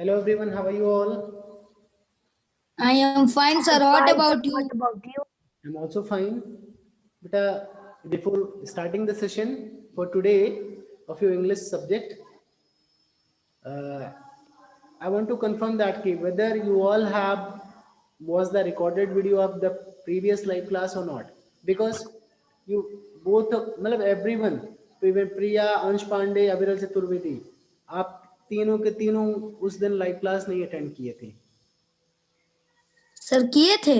Hello everyone, how are you all? I am fine, sir. What about you? I'm also fine. But before starting the session for today of your English subject, uh, I want to confirm that whether you all have was the recorded video of the previous live class or not, because you both, मतलब everyone, even Priya, Ansh Pandey, Aviral Chaturvedi, आप तीनों के तीनों उस दिन live class नहीं attend किए थे. सर किए थे.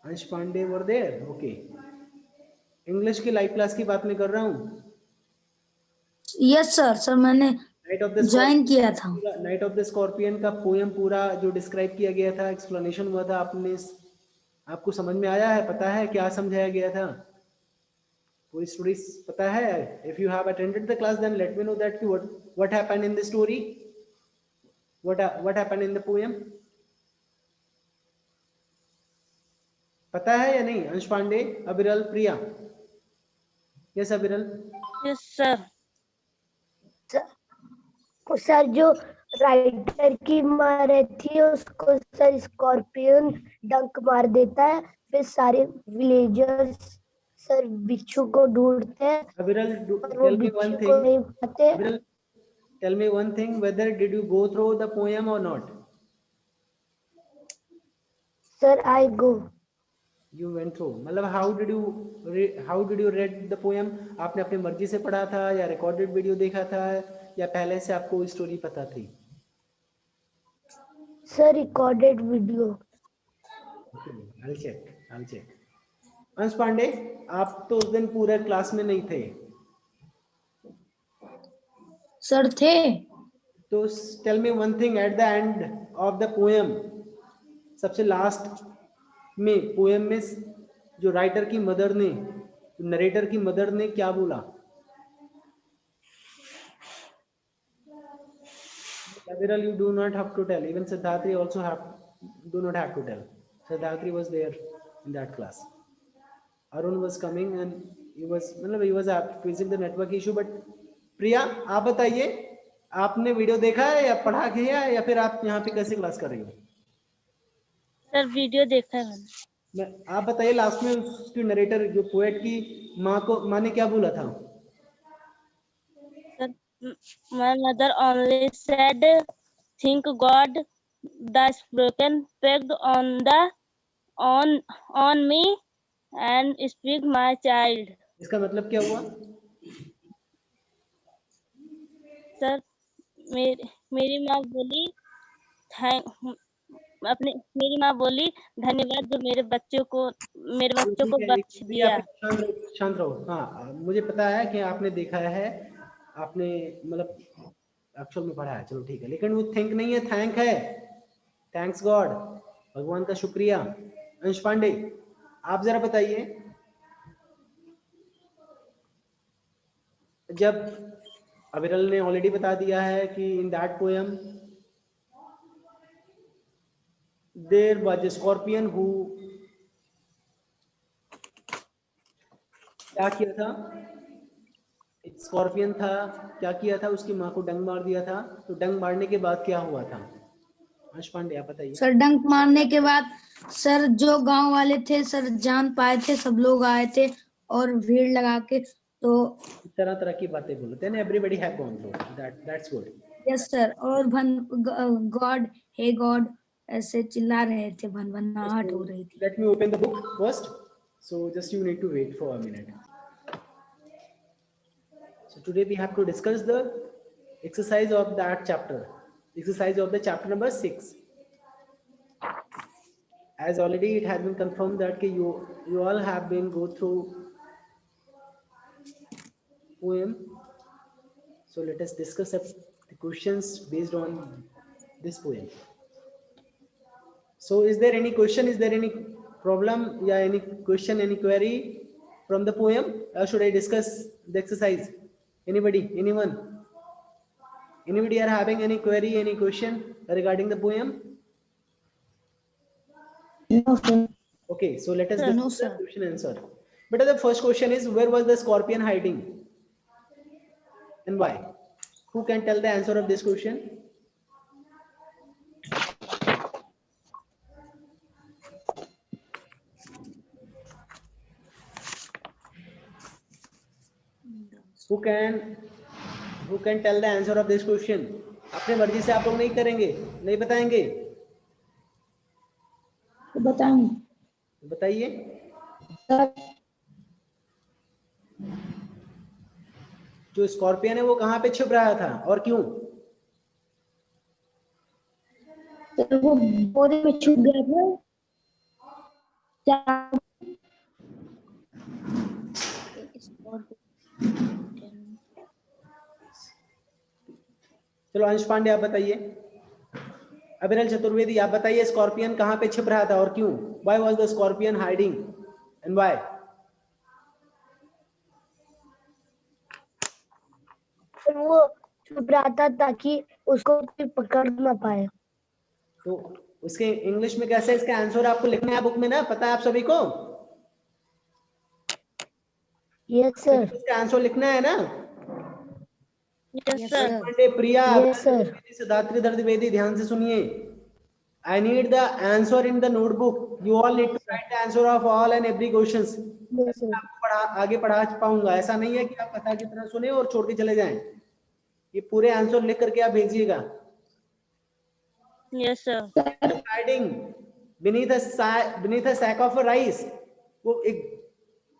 Ansh Pandey were there. Okay, English की लाइव क्लास की बात मैं कर रहा हूँ. Yes sir. सर मैंने ज्वाइन किया था. नाइट ऑफ द स्कॉर्पियन का पोएम पूरा जो डिस्क्राइब किया गया था, एक्सप्लेनेशन हुआ था, आपको समझ में आया है? पता है क्या समझाया गया था? पूरी स्टोरी पता है? If you have attended the class then let me know that what happened in the story, what happened in the poem. पता है या नहीं? Ansh Pandey, Abiral, Priya. Yes Abiral. Yes sir. Sir जो राइटर की माँ रहती है उसको सर स्कॉर्पियन डंक मार देता है, फिर सारे विलेजर्स सर बिच्छू को ढूंढते हैं. अबिरल, वो बिच्छू को नहीं पाते. Abiral, tell me one thing, whether did you go through the poem or not? Sir I go. You went through. मतलब how did you read the poem? आपने अपनी मर्जी से पढ़ा था या रिकॉर्डेड वीडियो देखा था या पहले से आपको स्टोरी पता थी? Sir recorded video. I'll check. अंश पांडे, आप तो उस दिन पूरे क्लास में नहीं थे. सर थे. तो tell me one thing, at the end of the poem, सबसे लास्ट में पोएम में जो राइटर की मदर ने, नरेटर की मदर ने क्या बोला? Aviral, you do not have to tell. Even Siddharthi also do not have to tell. Siddharthi was there in that class. Arun was coming and he was facing the network issue. But Priya, आप बताइए, आपने video देखा है या पढ़ा किया या फिर आप यहाँ पे कैसे क्लास कर रही हो? सर वीडियो देखा है मैंने. आप बताइए, लास्ट में उसकी नरेटर जो पोएट की माँ ने क्या बोला था? Sir my mother only said, think God, the spoken pegged on me and speak my child. इसका मतलब क्या हुआ? सर मेरी माँ बोली मेरी माँ बोली धन्यवाद जो मेरे बच्चों को बख्श दिया. शांत रहो. हाँ, मुझे पता है कि आपने देखा है, आपने मतलब अक्षर में पढ़ा है, चलो ठीक है, लेकिन वो थिंक नहीं है, थैंक है. थैंक्स गॉड, भगवान का शुक्रिया. अंश पांडे, आप जरा बताइए, जब अविरल ने ऑलरेडी बता दिया है कि in that poem there was a scorpion who क्या किया था? एक स्कॉर्पियन था, क्या किया था? उसकी माँ को डंक मार दिया था. तो डंक मारने के बाद क्या हुआ था? अंश पांडे, आप बताइए. सर डंक मारने के बाद सर जो गांव वाले थे सर जान पाए थे, सब लोग आए थे और भीड़ लगा के तो तरह की बातें बोलो. Then everybody have gone through that's good. Yes sir. और गॉड, हे गॉड ऐसे चिल्ला रहे थे, भनभनाहट हो रही थी. Let me open the book first, so just you need to wait for a minute. So today we have to discuss the exercise of that chapter, exercise of the chapter number 6. As already it has been confirmed that you all have been go through poem. So let us discuss the questions based on this poem. So is there any question? Is there any problem? Yeah, any question, any query from the poem? Or should I discuss the exercise? Anybody? Anyone? Anybody are having any query, any question regarding the poem? No sir. Okay, so let us No, discuss sir. the question answer. But the first question is, where was the scorpion hiding and why? Who can tell the answer of this question? who can tell the answer of this question? अपने मर्जी से आप लोग नहीं करेंगे, नहीं बताएंगे? तो बताएंगे। बताइए। सर जो स्कॉर्पियन है वो कहाँ पे छिप रहा था और क्यों? वो बोरे में छुप गया था। चलो अंश पांडे आप बताइए। अविरल चतुर्वेदी आप बताइए, स्कॉर्पियन कहाँ पे छिप रहा था और क्यों? Why was the scorpion hiding and why? वो छुप रहा था ताकि उसको कोई पकड़ ना पाए। तो उसके इंग्लिश में कैसे इसका आंसर आपको लिखना है बुक में ना, पता है आप सभी को? Yes sir. इसका आंसर लिखना है ना? Yes, sir. पांडे, प्रिया, Yes, sir. सिद्धार्थी द्विवेदी ध्यान से सुनिए। I need the answer in the notebook. You all need to write the answer of all and every questions. Yes, sir. आपको आगे पढ़ा पाऊंगा, ऐसा नहीं है कि आप कथा की तरह सुने और छोड़ के चले जाएं। ये पूरे आंसर लिख करके आप भेजिएगा। Yes, sir. Hiding beneath a sack of rice. वो एक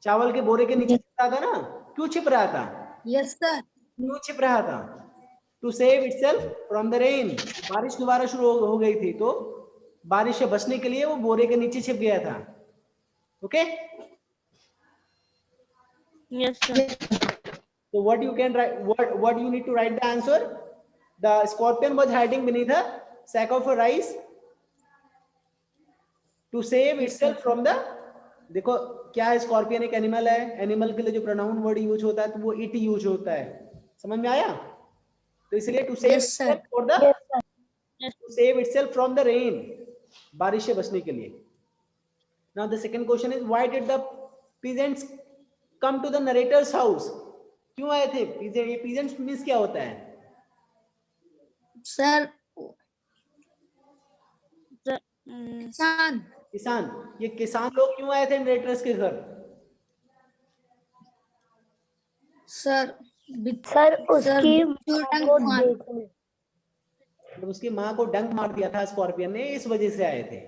चावल के बोरे के नीचे छिप रहा था ना? क्यों छिप रहा था? Yes sir. क्यों छिप रहा था? To save itself from the rain. बारिश दोबारा शुरू हो गई थी, तो बारिश से बचने के लिए वो बोरे के नीचे छिप गया था। Okay? Yes, sir. So what you can write, what you need to write the answer? The scorpion was hiding beneath a sack of rice to save itself from the, देखो क्या है, स्कॉर्पियन एक एनिमल है, animal के लिए जो pronoun word use होता है तो वो इट यूज होता है, समझ में आया? तो इसलिए to save itself for the, to save itself from the rain, बारिश से बचने के लिए। Now the second question is why did the peasants come to the narrator's house? क्यों आए थे पीजेंट? ये पीजेंट्स मींस क्या होता है सर? किसान। किसान। ये किसान लोग क्यों आए थे नरेटर्स के घर? सर उसकी माँ को देखने। तो उसकी माँ को डंक मार दिया था स्कॉर्पियन ने, इस वजह से आए थे।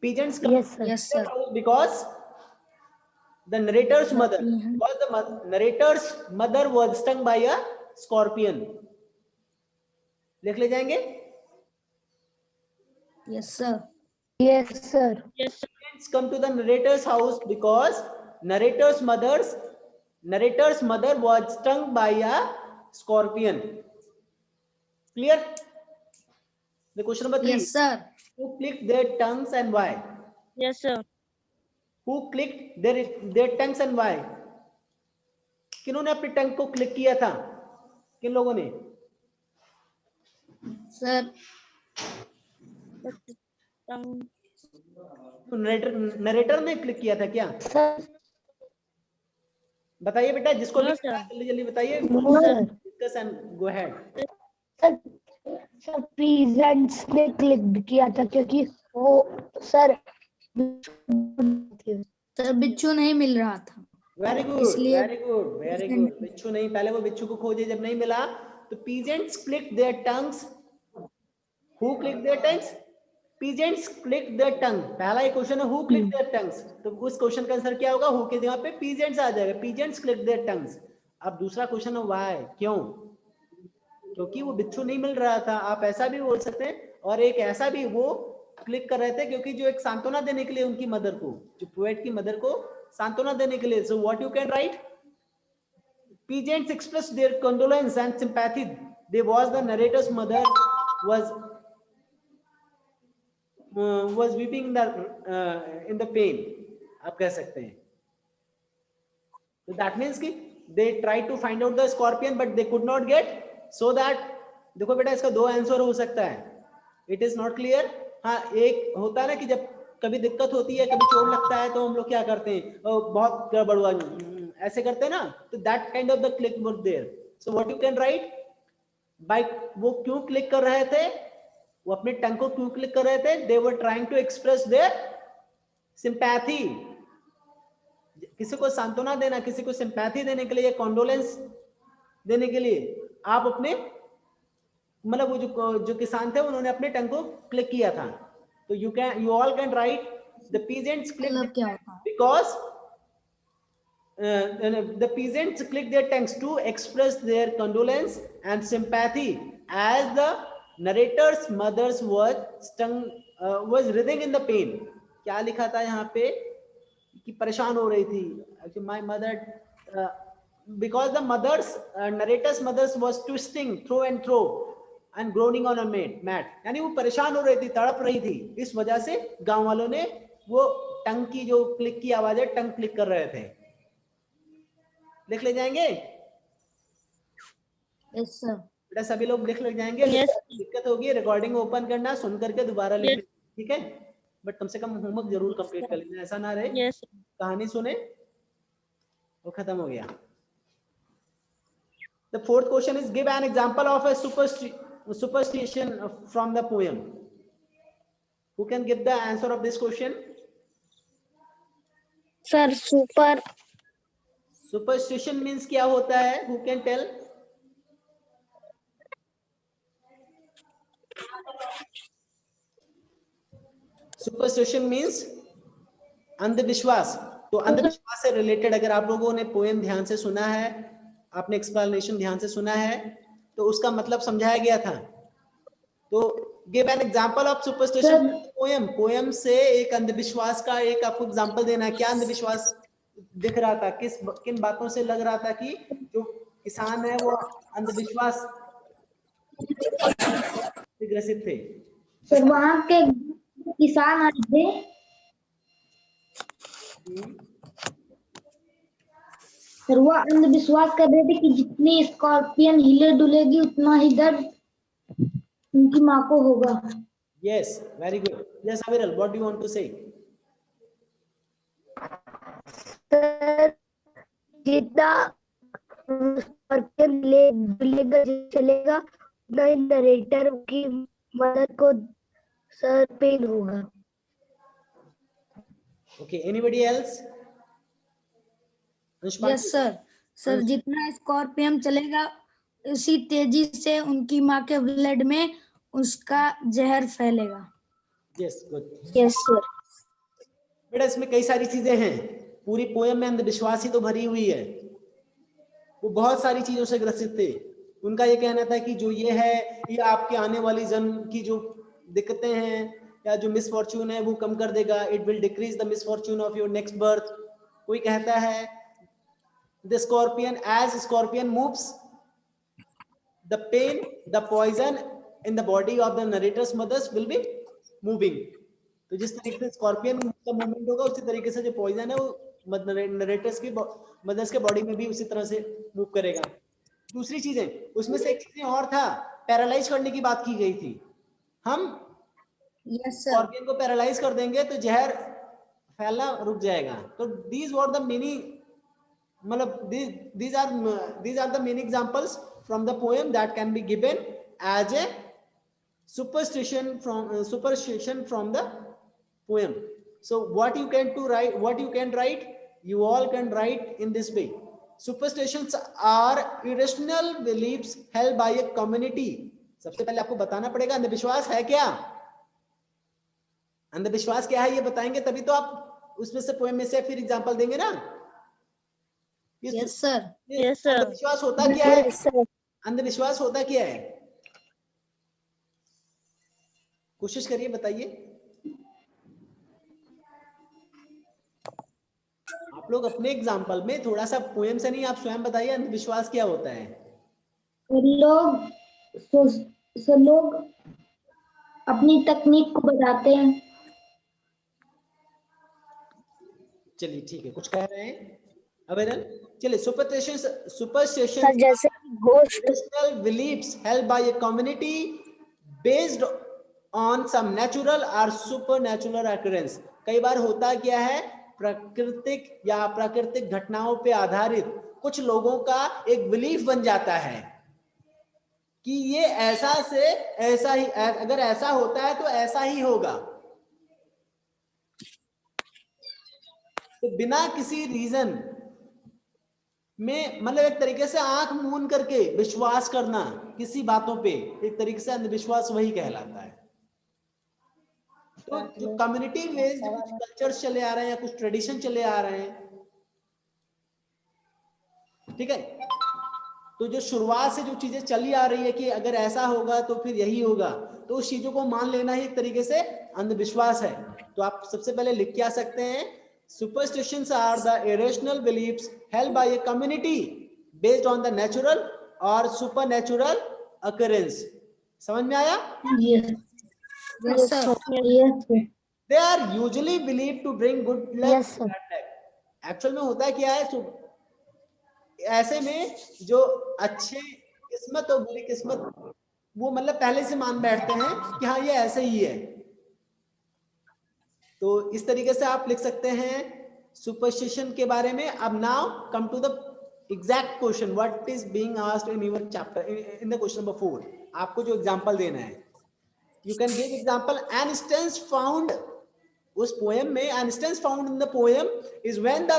Pigeons come Yes, sir. Yes sir. because the narrator's mother was stung by a scorpion. लिख ले जाएंगे? Yes sir. Yes, sir. Yes, sir. Pigeons come to the narrator's house because narrator's mother was stung by a scorpion. Clear? The question number 3. Yes sir. Who clicked their tongues and why? Yes, sir. Who clicked their tongues and why? किन्होंने अपनी टंग को click किया था? किन लोगों ने? Sir narrator ने click किया था क्या? बताइए बेटा, जिसको भी जल्दी जल्दी बताइए। Discuss and go ahead. Sir peasants ने क्लिक किया था क्योंकि वो सर बिच्छू नहीं मिल रहा था। Very good, very good, very good. बिच्छू नहीं, पहले वो बिच्छू को खोजे, जब नहीं मिला तो pigeons clicked their tongues. Who clicked their tongues? Pigeons clicked their tongue. पहला एक क्वेश्चन है who clicked their tongues, तो उस क्वेश्चन का आंसर क्या होगा? who के जगह पे pigeons आ जाएगा, pigeons clicked their tongues. अब दूसरा क्वेश्चन है why, क्यों? क्योंकि वो बिच्छू नहीं मिल रहा था, आप ऐसा भी बोल सकते हैं, और एक ऐसा भी वो क्लिक कर रहे थे क्योंकि जो एक सांत्वना देने के लिए उनकी मदर को, जो पोएट की मदर को सांत्वना देने के लिए। So what you can right? Pigeons expressed their condolence and sympathy. They was the narrator's mother was weeping in the pain. आप कह सकते हैं। So that means कि they tried to find out the scorpion but they could not get, so that, देखो बेटा इसका दो answer हो सकता है। It is not clear। हाँ, एक होता है ना कि जब कभी दिक्कत होती है, कभी चोट लगता है, तो हम लोग क्या करते हैं, बहुत गड़बड़ हुआ, ऐसे करते हैं ना, तो that kind of the click was there. So what you can write? By वो क्यों क्लिक कर रहे थे, वो अपने टंग को क्यों क्लिक कर रहे थे? They were trying to express their sympathy. किसी को सांत्वना देना, किसी को सिंपैथी देने के लिए, कॉन्डोलेंस देने के लिए आप अपने मतलब वो जो किसान थे उन्होंने अपने टंग को क्लिक किया था। तो you all can write the peasants click मतलब क्या होता है? because the peasants click their tongues to express their condolence and sympathy as the narrator's mother's was writhing in the pain. क्या लिखा था यहाँ पे कि परेशान हो रही थी। My mother because the narrator's mother's was twisting through and through and groaning on a mat, यानी वो परेशान हो रही थी, तड़प रही थी, इस वजह से गांव वालों ने वो टंग की जो क्लिक की आवाज है टंग क्लिक कर रहे थे। लिख ले जाएंगे? Yes sir. बेटा सभी लोग लिख ले जाएंगे? Yes. दिक्कत होगी रिकॉर्डिंग ओपन करना, सुन करके दोबारा लिख Yes. ठीक है, बट कम से कम होमवर्क जरूर कंप्लीट कर लेना, ऐसा ना रहे Yes. कहानी सुने वो खत्म हो गया। The fourth question is give an example of a superstition from the poem. Who can give the answer of this question? Sir Superstition means क्या होता है? Who can tell? Superstition means अंधविश्वास। तो अंधविश्वास से रिलेटेड अगर आप लोगों ने पोएम ध्यान से सुना है, आपने एक्सप्लेनेशन ध्यान से सुना है, तो उसका मतलब समझाया गया था। तो give an example of superstition poem. Poem से एक अंधविश्वास का एक आपको एग्जांपल देना है। क्या अंधविश्वास दिख रहा था? किन बातों से लग रहा था कि जो किसान है वो अंधविश्वास से ग्रसित थे? सर वहाँ के किसान आए थे, सर वो अंधविश्वास कर रहे थे कि जितनी स्कॉर्पियन हिले डुलेगी उतना ही दर्द उनकी माँ को होगा। Yes, very good. Yes, Aviral, what do you want to say? Sir जितना स्कॉर्पियन डुलेगा चलेगा उतना ही नरेटर की मदद को सर पेन होगा। Okay, anybody else? Yes sir. Sir जितना स्कॉर्पियन चलेगा उसी तेजी से उनकी माँ के ब्लड में उसका जहर फैलेगा। Yes, good. Yes sir. बेटा इसमें कई सारी चीजें हैं, पूरी पोएम में अंधविश्वास ही तो भरी हुई है। वो बहुत सारी चीजों से ग्रसित थे। उनका ये कहना था कि जो ये है ये आपके आने वाली जन्म की जो दिक्कतें हैं या जो मिसफॉर्च्यून है वो कम कर देगा। It will decrease the misfortune of your next birth. कोई कहता है the scorpion as scorpion moves, the pain, the poison in the body of the narrator's mothers will be moving. तो जिस तरीके से स्कॉर्पियन का मूवमेंट होगा उसी तरीके से जो पॉइजन है वो नरेटर्स की मदर्स के बॉडी में भी उसी तरह से मूव करेगा। दूसरी चीजें उसमें से एक चीज और था, पैरालाइज करने की बात की गई थी। हम यस सर। स्कॉर्पियन को पैरालाइज कर देंगे तो जहर फैलना रुक जाएगा। तो these were the many मतलब these are the many examples from the poem that can be given as a superstition from the poem. So what you can write, you all can write in this way. Superstitions are irrational beliefs held by a community. सबसे पहले आपको बताना पड़ेगा अंधविश्वास है क्या। अंधविश्वास क्या है ये बताएंगे तभी तो आप उसमें से पोएम में से फिर एग्जांपल देंगे ना। Yes sir. Yes, sir. अंधविश्वास होता क्या है? अंधविश्वास होता क्या है? कोशिश करिए बताइए। आप लोग अपने एग्जाम्पल में थोड़ा सा पोएम से नहीं, आप स्वयं बताइए अंधविश्वास क्या होता है। लोग अपनी तकनीक को बताते हैं। चलिए ठीक है, कुछ कह रहे हैं अवेरन? चलिए superstition जैसे irrational beliefs held by a community based on some natural or supernatural occurrence. कई बार होता क्या है, प्राकृतिक या अप्राकृतिक घटनाओं पे आधारित कुछ लोगों का एक बिलीफ बन जाता है कि ये ऐसा से ऐसा ही, अगर ऐसा होता है तो ऐसा ही होगा। तो बिना किसी रीजन में मतलब एक तरीके से आंख मूंद करके विश्वास करना किसी बातों पे, एक तरीके से अंधविश्वास वही कहलाता है। तो जो कम्युनिटी बेस्ड कुछ कल्चर्स चले आ रहे हैं या कुछ ट्रेडिशन चले आ रहे हैं, ठीक है, तो जो शुरुआत से जो चीजें चली आ रही है कि अगर ऐसा होगा तो फिर यही होगा, तो उस चीजों को मान लेना ही एक तरीके से अंधविश्वास है। तो आप सबसे पहले लिख के आ सकते हैं, superstitions are the irrational beliefs held by a community based on the natural or supernatural occurrence। समझ में आया? Yes, sir. Yes, sir. They are usually believed to bring good luck। Yes, sir. Actual में होता है क्या है, ऐसे में जो अच्छे किस्मत और बुरी किस्मत वो मतलब पहले से मान बैठते हैं कि हाँ ये ऐसे ही है। तो इस तरीके से आप लिख सकते हैं सुपरस्टिशन के बारे में। अब now come to the exact question what is being asked in your chapter in the question number 4। आपको जो एग्जांपल देना है, you can give example. An instance found, उस पोएम में an instance found in the poem is when the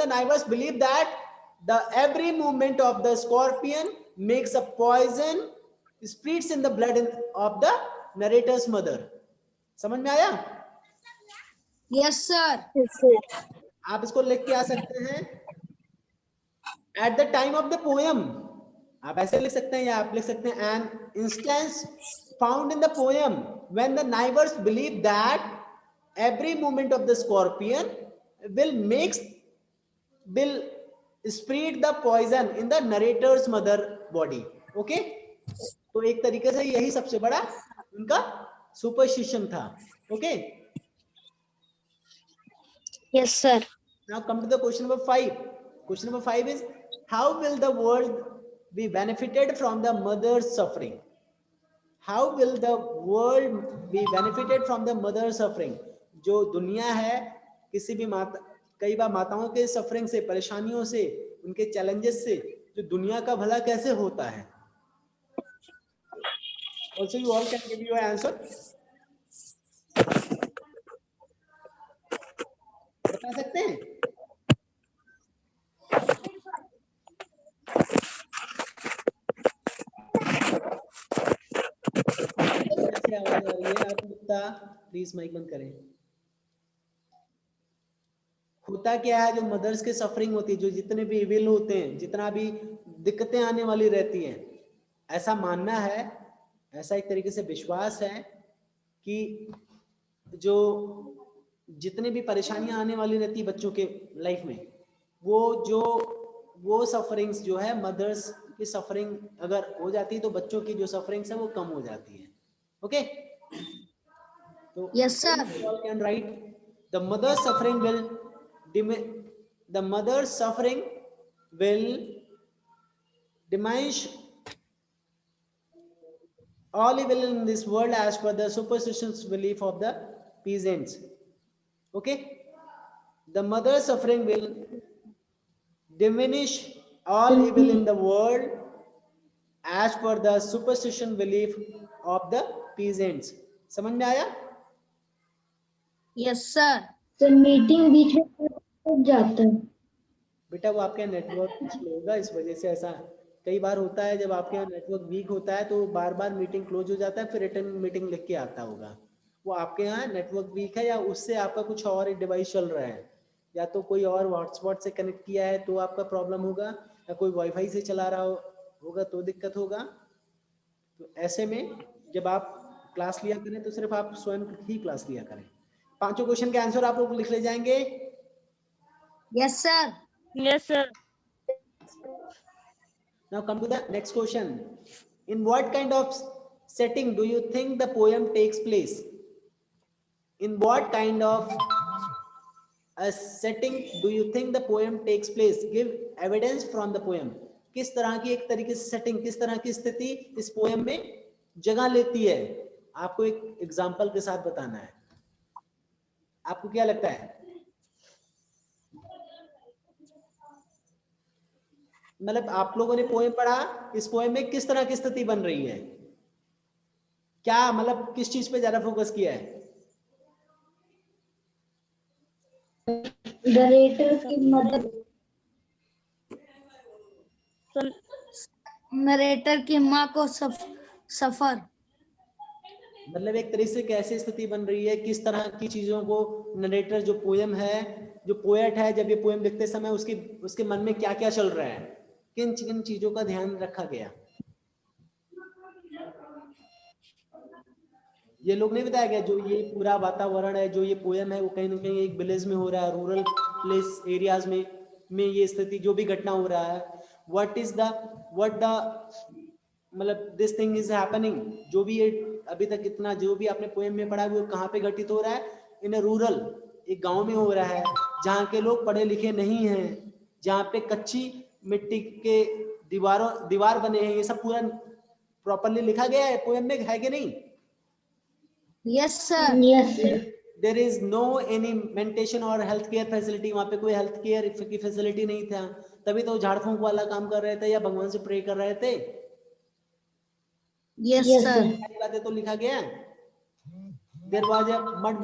neighbours believe that the every movement of the scorpion makes a poison spreads in the blood of the narrator's mother. समझ में आया? Yes, sir. Yes, sir. आप इसको लिख के आ सकते हैं, at the time of the poem, आप ऐसे लिख सकते हैं या आप लिख सकते हैं N instance found in the poem when the neighbours believe that every movement of the scorpion will spread the poison in the narrator's mother body। Okay, तो एक तरीके से यही सबसे बड़ा उनका सुपरस्टिशन था। Okay, Yes, sir. now come to the question number 5। question number 5 is how will the world be benefited from the mother's suffering? how will the world be benefited from the mother's suffering? जो दुनिया है किसी भी माता, कई बार माताओं के suffering से, परेशानियों से, उनके चैलेंजेस से जो दुनिया का भला कैसे होता है। also you all can give your answer। बता सकते हैं? कैसे आवाज आ रही है? आप मुक्ता प्लीज माइक बंद करें। होता क्या है, जो मदर्स के सफरिंग होती है, जो जितने भी इविल होते हैं, जितना भी दिक्कतें आने वाली रहती हैं, ऐसा मानना है, ऐसा एक तरीके से विश्वास है कि जो जितने भी परेशानियां आने वाली रहती है बच्चों के लाइफ में, वो सफरिंग्स जो है, मदर्स की सफरिंग अगर हो जाती है तो बच्चों की जो सफरिंग्स है वो कम हो जाती है। ओके, तो Yes, sir. you all can write the mother's suffering will diminish all evil in this world as per the superstitious belief of the peasants। okay, the mother's suffering will diminish all evil in the world as per the superstition belief of the peasants। समझ में आया? Yes, sir. Sir meeting बीच में रुक जाता है। बेटा वो आपके नेटवर्क स्लो होगा, इस वजह से ऐसा कई बार होता है। जब आपके यहाँ नेटवर्क वीक होता है तो बार बार मीटिंग क्लोज हो जाता है, फिर रिटर्न मीटिंग लिख के आता होगा। वो आपके यहाँ नेटवर्क वीक है या उससे आपका कुछ और डिवाइस चल रहा है, या तो कोई और हॉटस्पॉट से कनेक्ट किया है तो आपका प्रॉब्लम होगा, या कोई वाईफाई से चला रहा होगा तो दिक्कत होगा। तो ऐसे में जब आप क्लास लिया करें तो सिर्फ आप स्वयं ही क्लास लिया करें। पांचों क्वेश्चन के आंसर आप लोग लिख ले जाएंगे? Yes, sir. Yes, sir. Now come to the next question. In what kind of setting do you think the poem takes place? In what kind of a setting do you think the poem takes place? Give evidence from the poem। किस तरह की एक तरीके से setting, किस तरह की स्थिति इस पोएम में जगह लेती है, आपको एक एग्जांपल के साथ बताना है। आपको क्या लगता है? मतलब आप लोगों ने पोएम पढ़ा, इस पोएम में किस तरह की स्थिति बन रही है, क्या मतलब किस चीज पे ज्यादा फोकस किया है? नरेटर की मदर सुन नरेटर की माँ को सफर मतलब एक तरह से कैसी स्थिति बन रही है, किस तरह की चीजों को नरेटर जो पोयम है, जो पोएट है, जब ये पोयम लिखते समय उसके मन में क्या क्या चल रहा है, किन किन चीजों का ध्यान रखा गया, ये लोग नहीं बताया गया। जो ये पूरा वातावरण है, जो ये पोयम है, वो कहीं ना कहीं एक विलेज में हो रहा है, रूरल प्लेस एरियाज में ये स्थिति जो भी घटना हो रहा है, व्हाट द मतलब दिस थिंग इज हैपनिंग, जो भी ये अभी तक इतना जो भी आपने पोएम में पढ़ा वो कहाँ पे घटित हो रहा है, इन रूरल, एक गांव में हो रहा है जहाँ के लोग पढ़े लिखे नहीं हैं, जहाँ पे कच्ची मिट्टी के दीवार बने हैं। ये सब पूरा प्रॉपरली लिखा गया है पोएम में, है कि नहीं? Yes sir there is no any sanitation और हेल्थ केयर फैसिलिटी, वहाँ पे कोई हेल्थ केयर की फैसिलिटी नहीं था, तभी तो झाड़ फूंक वाला काम कर रहे थे या भगवान से प्रे कर रहे थे। यस सर बातें तो लिखा गया है। There was a mud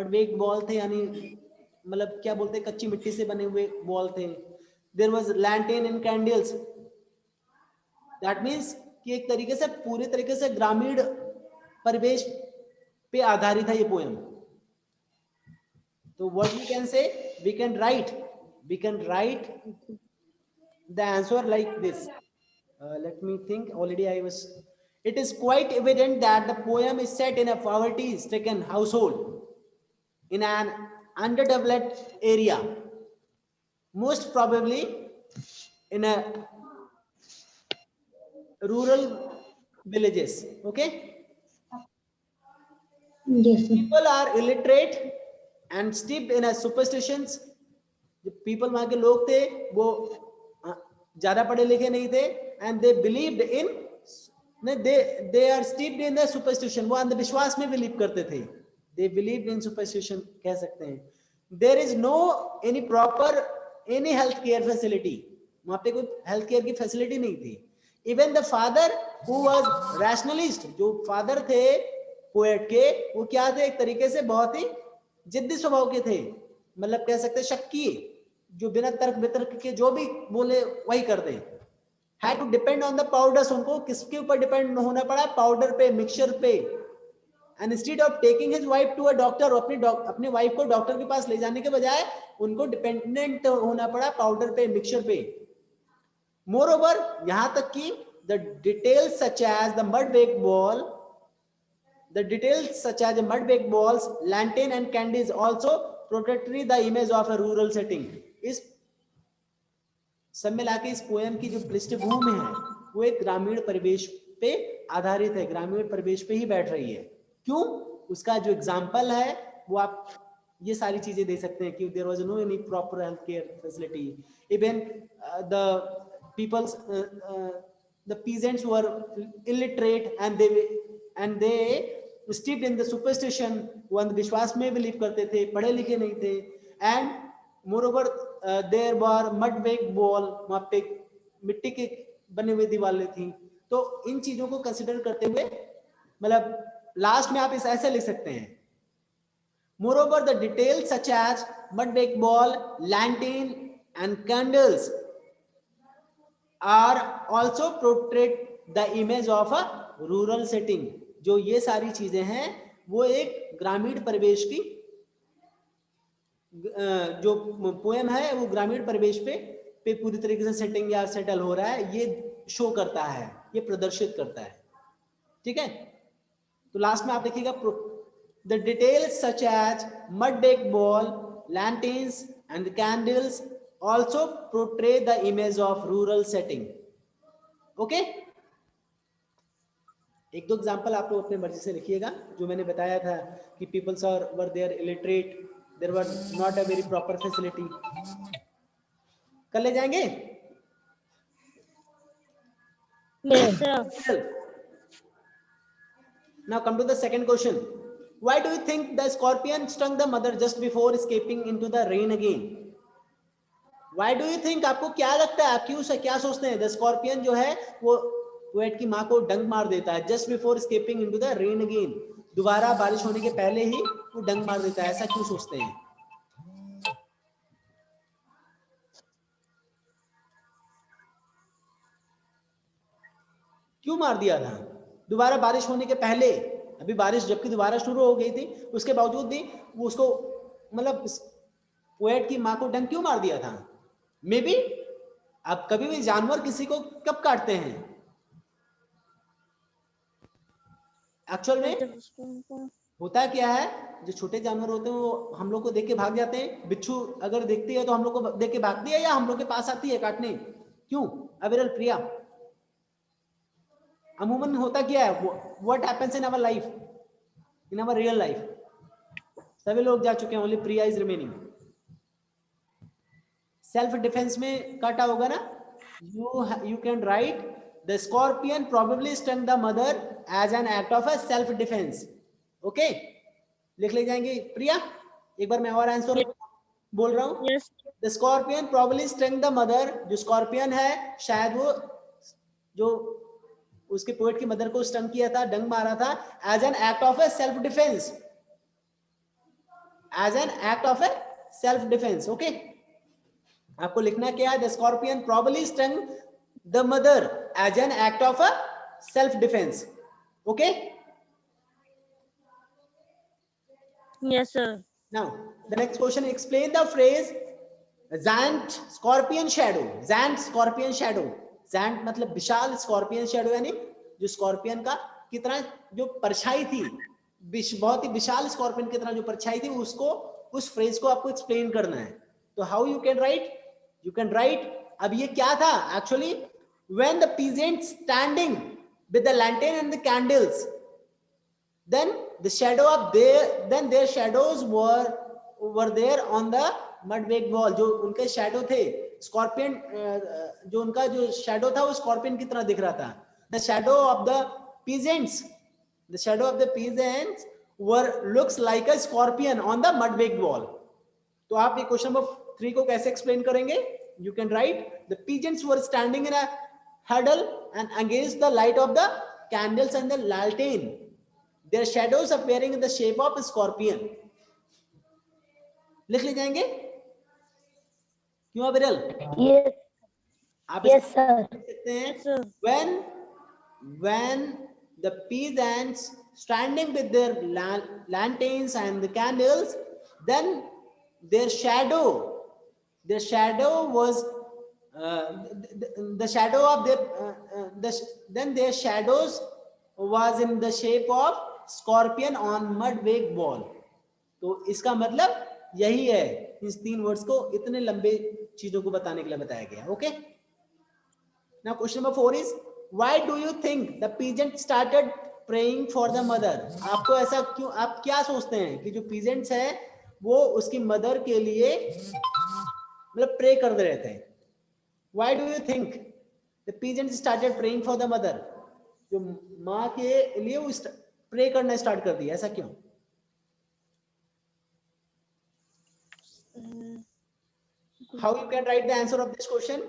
baked wall थे, यानी मतलब क्या बोलते हैं, कच्ची मिट्टी से बने हुए बॉल थे। There was lantern and candles, that means कि एक तरीके से पूरे तरीके से ग्रामीण परिवेश पे आधारित है ये पोएम। तो what we can say, we can write the answer like this. Let me think, already I was, it is quite evident that the poem is set in a poverty stricken household in an underdeveloped area, most probably in a rural villages. Okay, yes people are illiterate and steeped in a superstitions. जो people वहां के लोग थे वो ज्यादा पढ़े लिखे नहीं थे, and they believed in, they are steeped in the superstition, वो अंधविश्वास में बिलीव करते थे, they believed in superstition कह सकते हैं। there is no any proper any health care facility, वहां पे कोई हेल्थ केयर की फैसिलिटी नहीं थी। even the father who was rationalist, जो फादर थे पोएट के, वो क्या थे, एक तरीके से बहुत ही जिद्दी स्वभाव के थे, मतलब कह सकते शक्की, जो बिना तर्क वितर्क के जो भी बोले वही कर दे। had to depend on the powders, उनको किसके ऊपर डिपेंड होना पड़ा, पाउडर पे, मिक्सचर पे। and instead of taking his wife to a doctor, अपनी वाइफ को डॉक्टर के पास ले जाने के बजाय उनको डिपेंडेंट होना पड़ा पाउडर पे, मिक्सचर पे। moreover, यहां तक कि the details such as the mud baked balls, lantern and candies also portray the image of a rural setting। इस सब मिला के इस पोएम की जो पृष्ठभूमि है वो एक ग्रामीण परिवेश पे आधारित है, ग्रामीण परिवेश पे ही बैठ रही है। क्यों? उसका जो एग्जाम्पल है वो आप ये सारी चीजें दे सकते हैं कि there was no any proper health care facility, even the peoples the peasants were illiterate and they steeped in the superstition, वो अंधविश्वास में बिलीव करते थे, पढ़े लिखे नहीं थे। and moreover there were mud baked wall, वहां पे मिट्टी के बने हुए दीवारें थी। तो इन चीजों को कंसिडर करते हुए मतलब लास्ट में आप इस ऐसे लिख सकते हैं, moreover the details such as mud baked ball, lantern and candles are also portrayed the image of a rural setting। जो ये सारी चीजें हैं वो एक ग्रामीण परिवेश की जो पोएम है वो ग्रामीण परिवेश पे पूरी तरीके से सेटिंग या सेटल हो रहा है, ये शो करता है, ये प्रदर्शित करता है। ठीक है, तो लास्ट में आप देखिएगा the details such as mud baked ball, lanterns and candles also portray the image of rural setting। Okay, एक दो एग्जांपल आप लोग अपने मर्जी से लिखिएगा। जो मैंने बताया था कि peoples were there illiterate, there were not a very proper facility. कर ले जाएंगे? Yes, sir. Now come to the second question. Why do you think the scorpion stung the mother just before escaping into the rain again? Why do you think, आपको क्या लगता है, आप क्या सोचते हैं? द स्कॉर्पियन जो है वो पोएट की माँ को डंक मार देता है just before escaping into the rain again, दोबारा बारिश होने के पहले ही वो डंक मार देता है, ऐसा क्यों सोचते हैं? क्यों मार दिया था? दोबारा बारिश होने के पहले, अभी बारिश जबकि दोबारा शुरू हो गई थी, उसके बावजूद भी वो उसको मतलब पोएट की माँ को डंक क्यों मार दिया था? मे बी आप कभी भी जानवर किसी को कब काटते हैं? एक्चुअल में होता क्या है, जो छोटे जानवर होते हैं वो हम लोग को देख के भाग जाते हैं। बिच्छू अगर देखती है तो हम लोग को देख के भागती है या हम लोग के पास आती है काटने? क्यों अविरल, प्रिया? अमूमन होता क्या है? What happens in our life, in our real life? सभी लोग जा चुके हैं, only Priya is remaining. Self defence में काटा होगा ना? You can write the scorpion probably stung the mother as an act of a self defence. Okay, लिख ले जाएंगे प्रिया? एक बार मैं और आंसर बोल रहा हूँ। Yes. The scorpion probably stung the mother, जो स्कॉर्पियन है शायद वो जो उसके पोएट की मदर को स्टंग किया था, डंग मारा था, as an act of a self defence, as an act of a self defence. Okay, आपको लिखना क्या है? The scorpion probably stung the mother as an act of a self defence. Okay, Yes, sir. now the next question, explain the phrase giant scorpion shadow. giant scorpion shadow, giant मतलब विशाल, scorpion shadow यानी जो scorpion का कितना जो परछाई थी, बहुत ही विशाल scorpion की तरह जो परछाई थी, उसको, उस फ्रेज को आपको एक्सप्लेन करना है। तो how you can write? You can write, अब ये क्या था actually? When the peasant standing with the lantern and the candles, then the shadow of their shadows were there on the mudweg wall. जो उनके shadow थे, scorpion जो उनका जो शैडो था वो स्कॉर्पियन की तरह दिख रहा था। the shadow of the peasants were looks like a scorpion on the mudweg wall. तो आप ये क्वेश्चन नंबर 3 को कैसे एक्सप्लेन करेंगे? You can write the peasants were standing in a huddle and against the light of the candles and the lantern, their shadows appearing in the shape of a scorpion. लिख ले जाएंगे? क्यों अविरल? Yes, आप yes, sir. लिख सकते हैं Yes, sir. when the peasants standing with their lanterns and the candles, then their shadow was the shadow of their then their shadows was in the shape of scorpion on mudweg wall. तो इसका मतलब यही है, इस 3 words को इतने लंबे चीजों को बताने के लिए बताया गया। Okay, now question number 4 is why do you think the peasant started praying for the mother? आपको ऐसा क्यों, आप क्या सोचते हैं कि जो पीजेंट्स है वो उसकी मदर के लिए मतलब प्रे कर रहे थे? Why do you think the peasant started praying for the mother? जो माँ के लिए वो प्रे करना स्टार्ट कर दिया, ऐसा क्यों? How you can write the answer of this question?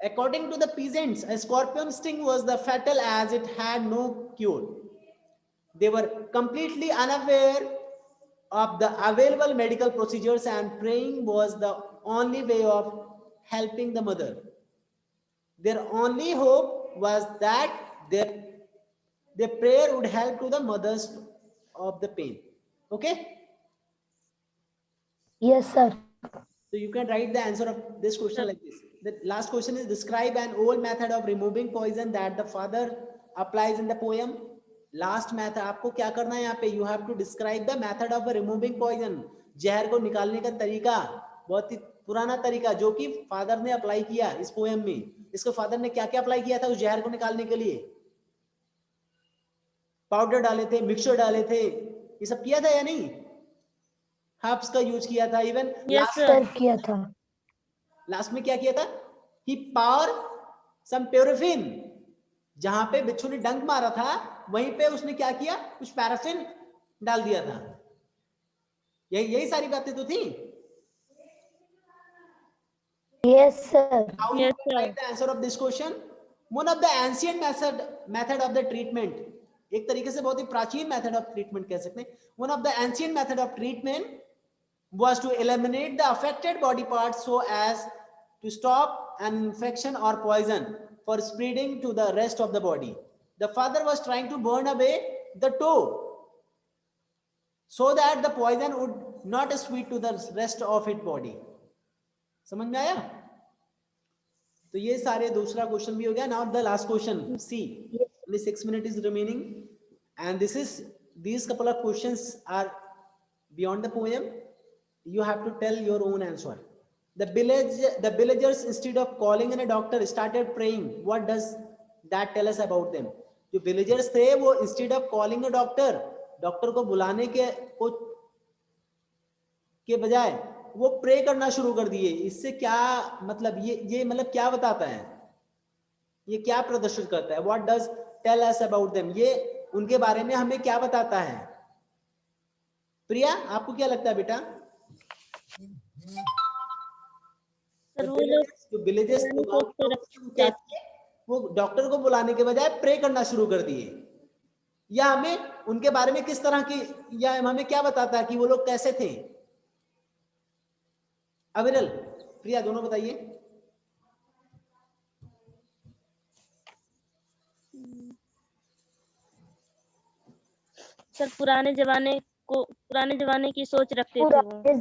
According to the peasants, a scorpion sting was the fatal as it had no cure. They were completely unaware of the available medical procedures and praying was the only way of helping the mother. Their only hope was that their prayer would help to the mothers of the pain. Okay? Yes, sir. So you can write the answer of this question like this. The last question is describe an old method of removing poison that the father applies in the poem. Last method आपको क्या करना है यहाँ पे? You have to describe the method of removing poison. जहर को निकालने का तरीका, बहुत ही पुराना तरीका जो कि फादर ने अप्लाई किया इस पोएम में। इसको फादर ने क्या क्या अप्लाई किया था उस जहर को निकालने के लिए? पाउडर डाले थे, मिक्सचर डाले थे, ये सब किया था या नहीं? हर्ब्स का यूज किया था, इवन Yes, sir. सर किया था। लास्ट में क्या किया था? He poured some paraffin. जहां पे बिच्छू ने डंक मारा था वहीं पे उसने क्या किया? कुछ पैराफिन डाल दिया था। यही सारी बातें तो थी। Yes, sir. How you can write the answer of this question? One of the ancient method of the treatment. एक तरीके से बहुत ही प्राचीन मेथड ऑफ ट्रीटमेंट कह सकते हैं। One of the ancient method of treatment was to eliminate the affected body parts so as to stop an infection or poison for spreading to the rest of the body. The father was trying to burn away the toe so that the poison would not spread to the rest of its body. समझ में आया? तो ये सारे दूसरा question भी हो गया. Now the last question. See, only 6 minutes is remaining, and these couple of questions are beyond the poem. You have to tell your own answer. The villagers, instead of calling in a doctor, started praying. What does that tell us about them? जो villagers थे वो instead of calling a doctor, doctor को बुलाने के बजाय वो pray करना शुरू कर दिए. इससे क्या मतलब, ये मतलब क्या बताता है, ये क्या प्रदर्शित करता है? What does tell us about them? ये उनके बारे में हमें क्या बताता है? प्रिया, आपको क्या लगता है बेटा? जो विलेजेस वो डॉक्टर को बुलाने के बजाय प्रे करना शुरू कर दिए. या हमें उनके बारे में किस तरह की, या हमें क्या बताता है कि वो लोग कैसे थे? अविरल, प्रिया, दोनों बताइए. सर पुराने जमाने की सोच रखते थे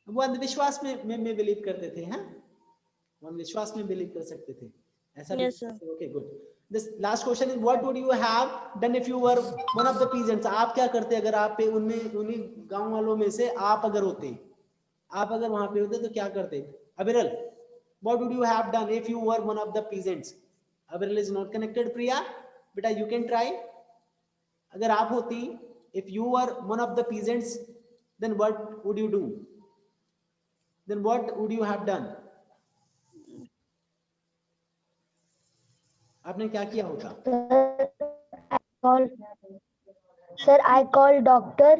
वो अंधविश्वास में बिलीव करते थे. हाँ, वो अंधविश्वास में बिलीव कर सकते थे ऐसा. Yes, sir. Okay, good. This last question is what would you have done if you were one of the peasants? आप क्या करते अगर आप पे उन्हीं गांव वालों में से आप अगर वहां पे होते तो क्या करते? Aviral, what would you have done if you were one of the peasants? Aviral is not connected. Priya बेटा, यू कैन ट्राई. अगर आप होती, if you were one of the peasants, then what would you do? Then what would you have done? आपने क्या किया होगा? Sir, I call doctor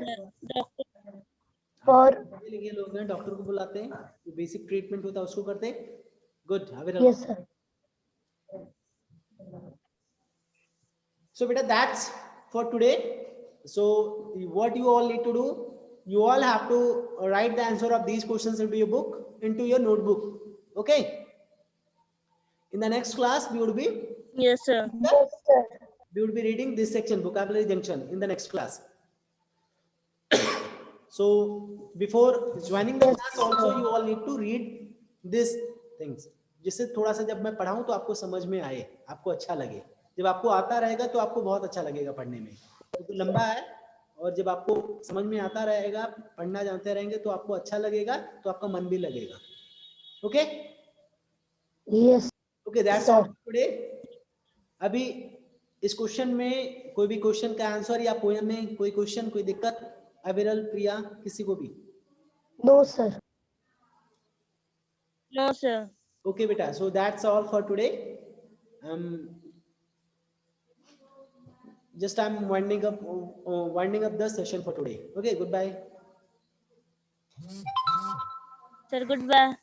for. ये लोग हैं डॉक्टर को बुलाते हैं, जो बेसिक ट्रीटमेंट होता है उसको करते हैं. Good. Yes, sir. So beta, that's for today. So what you all need to do, you all have to write the answer of these questions into your book, into your notebook. Okay, in the next class we would be Yes, sir. we would be reading this section, vocabulary junction, in the next class. So before joining the class also you all need to read these things, जिससे थोड़ा सा जब मैं पढ़ाऊं तो आपको समझ में आए, आपको अच्छा लगे. जब आपको आता रहेगा तो आपको बहुत अच्छा लगेगा पढ़ने में. तो लंबा है, और जब आपको समझ में आता रहेगा, पढ़ना जानते रहेंगे तो आपको अच्छा लगेगा, तो आपका मन भी लगेगा. Okay? Yes. Okay, that's all today. अभी इस क्वेश्चन में कोई भी क्वेश्चन का आंसर या पोएम में कोई क्वेश्चन, कोई दिक्कत? अविरल, प्रिया, किसी को भी? No, sir. No, sir. Okay beta, so that's all for today. Just I'm winding up the session for today. Okay, goodbye. Sir, goodbye.